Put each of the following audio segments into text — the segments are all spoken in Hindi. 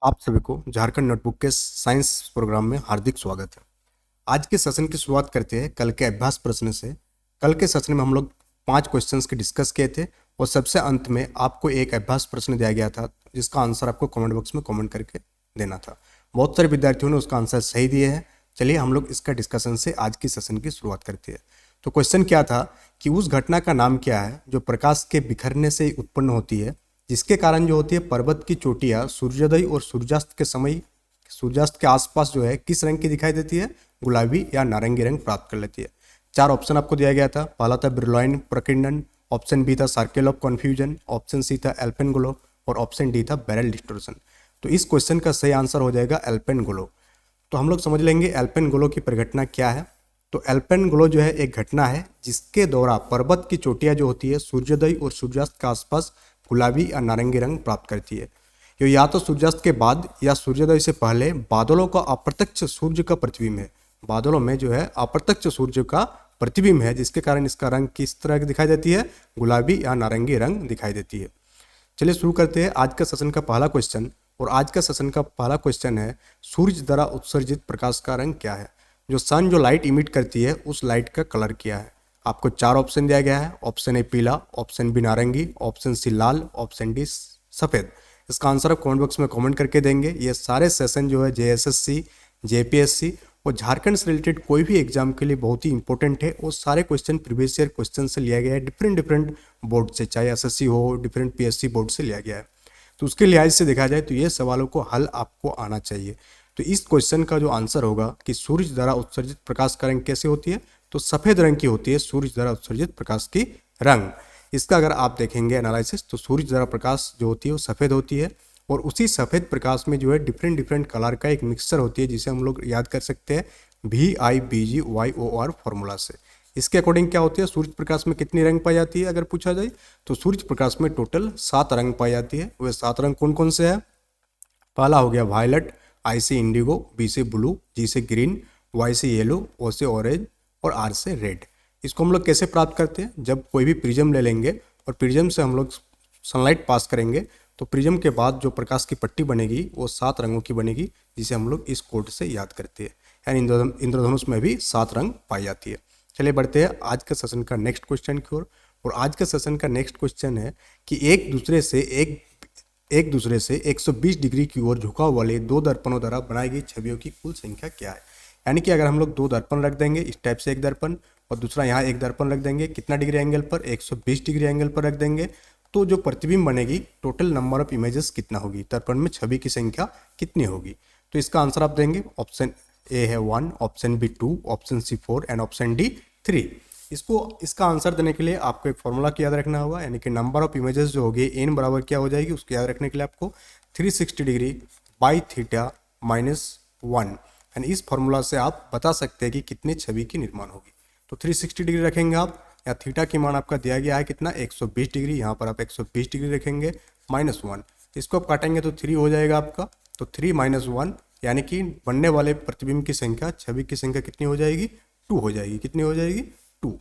आप सभी को झारखंड नोटबुक के साइंस प्रोग्राम में हार्दिक स्वागत है। आज के सेशन की शुरुआत करते हैं कल के अभ्यास प्रश्न से। कल के सेशन में हम लोग 5 क्वेश्चंस के डिस्कस किए थे और सबसे अंत में आपको एक अभ्यास प्रश्न दिया गया था जिसका आंसर आपको कमेंट बॉक्स में कमेंट करके देना था। बहुत सारे विद्यार्थियों ने उसका आंसर सही दिए हैं। चलिए हम लोग इसका डिस्कशन से आज की सेशन की शुरुआत करते हैं। तो क्वेश्चन क्या था कि उस घटना का नाम क्या है जो प्रकाश के बिखरने से उत्पन्न होती है, जिसके कारण जो होती है पर्वत की चोटियां सूर्योदय और सूर्यास्त के समय, सूर्यास्त के आसपास जो है किस रंग की दिखाई देती है, गुलाबी या नारंगी रंग प्राप्त कर लेती है। 4 ऑप्शन आपको दिया गया था। पहला था ब्रिलॉइन प्रकीर्णन, ऑप्शन बी था circle of confusion, option C था एल्पेनगोलो और ऑप्शन डी था बैरल डिस्टोर्शन। तो इस क्वेश्चन का सही आंसर हो जाएगा एल्पेनगोलो। तो हम लोग समझ लेंगे एल्पेनगोलो की परिघटना क्या है। तो एल्पेनगोलो जो है एक घटना है जिसके द्वारा पर्वत की चोटियां जो होती है सूर्योदय और सूर्यास्त के आसपास गुलाबी या नारंगी रंग प्राप्त करती है। ये या तो सूर्यास्त के बाद या सूर्योदय से पहले बादलों का अप्रत्यक्ष सूर्य का प्रतिबिंब है। बादलों में जो है अप्रत्यक्ष सूर्य का प्रतिबिंब है, जिसके कारण इसका रंग किस तरह की दिखाई देती है, गुलाबी या नारंगी रंग दिखाई देती है। चलिए शुरू करते हैं आज का सेशन का पहला क्वेश्चन। और आज का सेशन का पहला क्वेश्चन है सूर्य द्वारा उत्सर्जित प्रकाश का रंग क्या है। जो सन जो लाइट इमिट करती है उस लाइट का कलर क्या है। आपको 4 ऑप्शन दिया गया है। ऑप्शन ए पीला, ऑप्शन बी नारंगी, ऑप्शन सी लाल, ऑप्शन डी सफेद। इसका आंसर आप कमेंट बॉक्स में कमेंट करके देंगे। ये सारे सेशन जो है जेएसएससी, जेपीएससी और झारखंड से रिलेटेड कोई भी एग्जाम के लिए बहुत ही इंपॉर्टेंट है। और सारे क्वेश्चन प्रीवियस ईयर क्वेश्चन से लिया गया है, डिफरेंट बोर्ड से, चाहे एसएससी हो, डिफरेंट पीएससी बोर्ड से लिया गया है। तो उसके लिहाज से देखा जाए तो ये सवालों को हल आपको आना चाहिए। तो इस क्वेश्चन का जो आंसर होगा कि सूर्य द्वारा उत्सर्जित प्रकाश का रंग कैसे होती है, तो सफेद रंग की होती है सूर्य द्वारा उत्सर्जित प्रकाश की रंग। इसका अगर आप देखेंगे एनालिसिस तो सूर्य द्वारा प्रकाश जो होती है वो सफेद होती है और उसी सफेद प्रकाश में जो है डिफरेंट कलर का एक मिक्सचर होती है जिसे हम लोग याद कर सकते हैं VIBGYOR फॉर्मूला से। इसके अकॉर्डिंग क्या होती है, सूर्य प्रकाश में कितनी रंग पाई जाती है अगर पूछा जाए तो सूर्य प्रकाश में टोटल 7 रंग पाई जाती है। वह 7 रंग कौन कौन से है। पहला हो गया वायलट, आई से इंडिगो, बी से ब्लू, जी से ग्रीन, वाई से येलो, ओ से ऑरेंज और आर से रेड। इसको हम लोग कैसे प्राप्त करते हैं, जब कोई भी प्रिज्म ले लेंगे और प्रिज्म से हम लोग सनलाइट पास करेंगे तो प्रिज्म के बाद जो प्रकाश की पट्टी बनेगी वो 7 रंगों की बनेगी, जिसे हम लोग इस कोड से याद करते हैं। यानी इंद्रधनुष में भी 7 रंग पाई जाती है। चलिए बढ़ते हैं आज के सेशन का नेक्स्ट क्वेश्चन की ओर। और आज के सेशन का नेक्स्ट क्वेश्चन है कि एक दूसरे से 120 डिग्री की ओर झुकाव वाले 2 दर्पणों द्वारा बनाई गई छवियों की कुल संख्या क्या है। यानी कि अगर हम लोग 2 दर्पण रख देंगे, इस टाइप से एक दर्पण और दूसरा यहाँ एक दर्पण रख देंगे, कितना डिग्री एंगल पर, 120 डिग्री एंगल पर रख देंगे, तो जो प्रतिबिंब बनेगी टोटल नंबर ऑफ इमेजेस कितना होगी, दर्पण में छवि की संख्या कितनी होगी। तो इसका आंसर आप देंगे ऑप्शन ए है 1, option B 2, option C 4 and option D 3। इसका आंसर देने के लिए आपको एक फॉर्मूला की याद रखना होगा, यानी कि नंबर ऑफ इमेजेस जो होगी एन बराबर क्या हो जाएगी, उसको याद रखने के लिए आपको 360 डिग्री बाई थीटा -1। यानी इस फॉर्मूला से आप बता सकते हैं कि कितनी छवि की निर्माण होगी। तो 360 डिग्री रखेंगे आप, या थीटा की मान आपका दिया गया है कितना 120 डिग्री, यहाँ पर आप 120 डिग्री रखेंगे -1। इसको आप काटेंगे तो 3 हो जाएगा आपका। तो 3 - 1 यानी कि बनने वाले प्रतिबिंब की संख्या, छवि की संख्या कितनी हो जाएगी, 2 हो जाएगी। कितनी हो जाएगी, 2।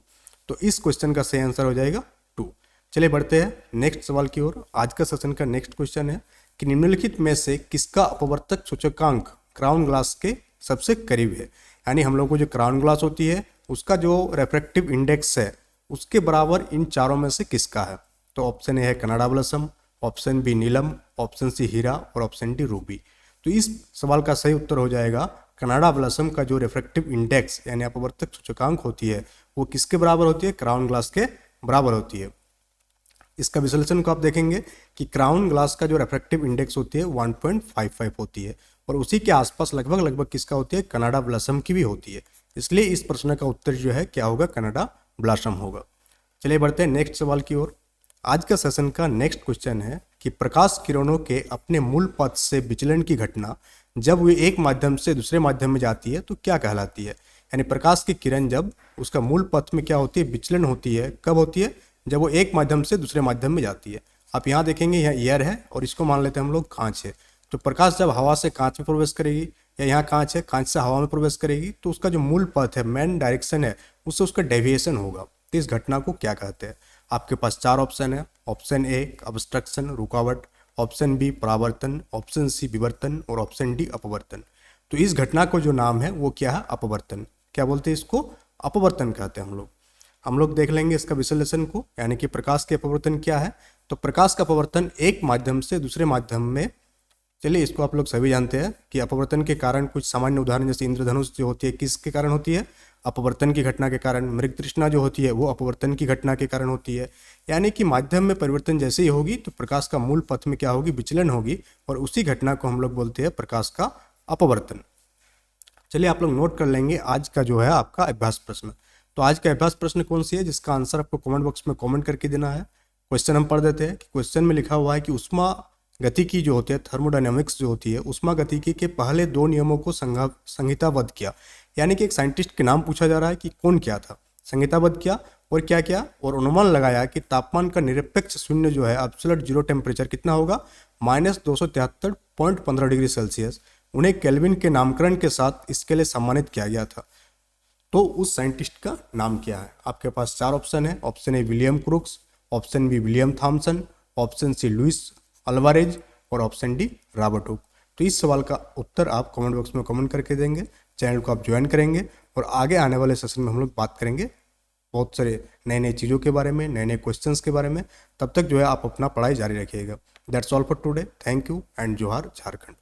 तो इस क्वेश्चन का सही आंसर हो जाएगा 2। चलिए बढ़ते हैं नेक्स्ट सवाल की ओर। आज का सेशन का नेक्स्ट क्वेश्चन है कि निम्नलिखित में से किसका अपवर्तक सूचकांक क्राउन ग्लास के सबसे करीब है। यानी हम लोग को जो क्राउन ग्लास होती है उसका जो रेफ्रेक्टिव इंडेक्स है उसके बराबर इन चारों में से किसका है। तो ऑप्शन ए है कनाडा ब्लॉसम, ऑप्शन बी नीलम, ऑप्शन सी हीरा और ऑप्शन डी रूबी। तो इस सवाल का सही उत्तर हो जाएगा कनाडा ब्लॉसम का जो रिफ्रैक्टिव इंडेक्स यानी अपवर्तक सूचकांक होती है वो किसके बराबर होती है, क्राउन ग्लास के बराबर होती है। इसका विश्लेषण को आप देखेंगे कि क्राउन ग्लास का जो रिफ्रैक्टिव इंडेक्स होती है 1.55 होती है और उसी के आसपास लगभग किसका होती है, कनाडा ब्लॉसम की भी होती है। इसलिए इस प्रश्न का उत्तर जो है क्या होगा, कनाडा ब्लॉसम होगा। चलिए बढ़ते हैं नेक्स्ट सवाल की ओर। आज का सेशन का नेक्स्ट क्वेश्चन है कि प्रकाश किरणों के अपने मूल पथ से विचलन की घटना जब वे एक माध्यम से दूसरे माध्यम में जाती है तो क्या कहलाती है। यानी प्रकाश की किरण जब उसका मूल पथ में क्या होती है, विचलन होती है, कब होती है, जब वो एक माध्यम से दूसरे माध्यम में जाती है। आप यहाँ देखेंगे यहाँ एयर है और इसको मान लेते हैं हम लोग कांच है। तो प्रकाश जब हवा से कांच में प्रवेश करेगी, या यहाँ कांच है, कांच से हवा में प्रवेश करेगी, तो उसका जो मूल पथ है, मेन डायरेक्शन है, उससे उसका डेविएशन होगा। तो इस घटना को क्या कहते हैं। आपके पास 4 ऑप्शन है। ऑप्शन ए ऑब्स्ट्रक्शन, रुकावट, ऑप्शन बी परावर्तन, ऑप्शन सी विवर्तन और ऑप्शन डी अपवर्तन। तो इस घटना को जो नाम है वो क्या है? अपवर्तन। क्या बोलते हैं इसको? अपवर्तन कहते हैं हम लोग देख लेंगे इसका विश्लेषण को, यानी कि प्रकाश के अपवर्तन क्या है। तो प्रकाश का अपवर्तन एक माध्यम से दूसरे माध्यम में, चलिए इसको आप लोग सभी जानते हैं कि अपवर्तन के कारण कुछ सामान्य उदाहरण जैसे इंद्रधनुष जो होती है किसके कारण होती है? अपवर्तन की घटना के कारण। मृग तृष्णा जो होती है वो अपवर्तन की घटना के कारण होती है। यानी कि माध्यम में परिवर्तन जैसे ही होगी तो प्रकाश का मूल पथ में क्या होगी? विचलन होगी, और उसी घटना को हम लोग बोलते हैं प्रकाश का अपवर्तन। चलिए आप लोग नोट कर लेंगे आज का जो है आपका अभ्यास प्रश्न। तो आज का अभ्यास प्रश्न कौन सी है जिसका आंसर आपको कमेंट बॉक्स में कमेंट करके देना है। क्वेश्चन हम पढ़ देते हैं कि क्वेश्चन में लिखा हुआ है कि उष्मा गतिकी जो होती है, थर्मोडायनेमिक्स जो होती है, उष्मा गतिकी के पहले दो नियमों को संहिताबद्ध किया। यानी कि एक साइंटिस्ट के नाम पूछा जा रहा है कि कौन क्या था, संहिताबद्ध किया और क्या क्या, और अनुमान लगाया कि तापमान का निरपेक्ष शून्य जो है एब्सोल्यूट जीरो टेम्परेचर कितना होगा? -273.15 डिग्री सेल्सियस। उन्हें केल्विन के नामकरण के साथ इसके लिए सम्मानित किया गया था। तो उस साइंटिस्ट का नाम क्या है? आपके पास चार ऑप्शन है। Option A William Crookes, option B William Thomson, option C Luis Alvarez और ऑप्शन डी रॉबर्ट हुक। तो इस सवाल का उत्तर आप कमेंट बॉक्स में कमेंट करके देंगे। चैनल को आप ज्वाइन करेंगे और आगे आने वाले सेशन में हम लोग बात करेंगे बहुत सारे नए नए चीज़ों के बारे में, नए नए क्वेश्चंस के बारे में। तब तक जो है आप अपना पढ़ाई जारी रखिएगा। That's all for today. Thank you and जोहार झारखंड।